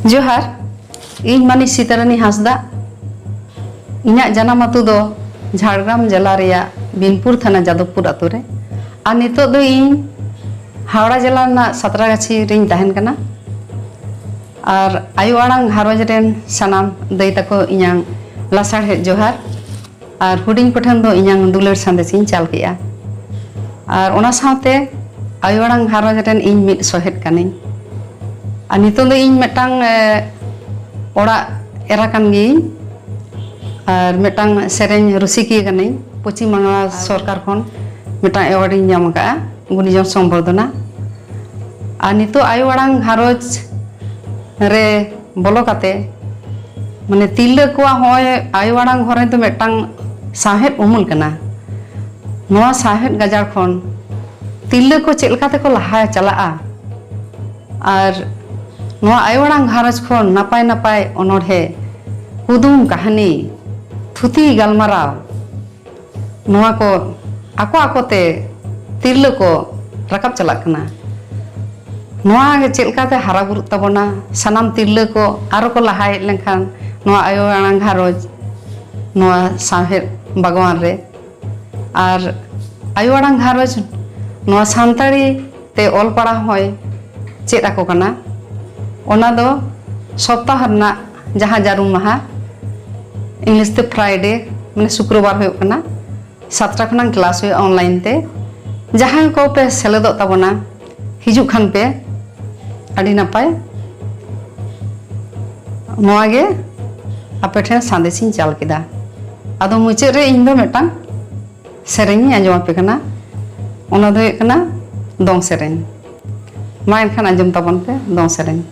जोहार इन मानी सीतारानी हांसदा इन्या जन्म अतु दो झाड़ग्राम जिला रेया बिनपुर थाना जादवपुर अतु रे और नितो दो इन हावड़ा जिला ना सतरागाछी रेन तहन कना और आयु आड़ांग घारोज रेन सनाम दाई तको इन्यां लासाड़े जोहार और हुडिंग पठन दो इन्यां दुलार संदेशिन चाल किया और ओना साथे आयु आड़ांग घारोज रेन इन मिद सोहेद कनी और नितो दो इन मेटांग ओड़ा एरा कान गी और मेटांग सेरेन रुसिकी कनी पश्चिम बांग्ला सरकार खन मेटांग एवार्ड इन नाम का गुणीजन संबर्धना और नितो आयु आड़ांग घारोज रे बोलो काते माने तिल्ला को होय आयु आड़ांग घरे तो मेटांग साहेद उमुल कना नोआ साहेद गजार खन तिल्ला को चेलकाते को लहा चलाआ और नोआ आयु आड़ांग घारोज खन नापाय नापाय अनोढ़े कुदुम कहानी थुती गलमाराव नोआ को आको आकोते तिल्ला को रकाब चला कना नोआ गे चेलकाते हारा बुरु तबना सनाम तिल्ला को आरो को लहाय लेखान नोआ आयु आड़ांग घारोज नोआ साहेद बागवान रे और आयु आड़ांग घारोज नोआ सान्ताड़ी ते ऑल पढ़ा होय चेद आको कना ओना दो सप्ताह रना जहाँ जारुम माहा इंग्लिश ते फ्राइडे माने शुक्रवार होय कना 7टा खनांग क्लास होय ऑनलाइन ते जहाँ को पे सेलेदो तबना हिजु खान पे अड़ी नपाय नोआ गे आपे ठेन संदेशिन चाल किदा आदो मुचे रे इन दो मेटांग सेरेनी आंजम आपे कना ओना दो कना दोंग सेरेन मा एनखान आंजम तबन पे दोंग सेरेन।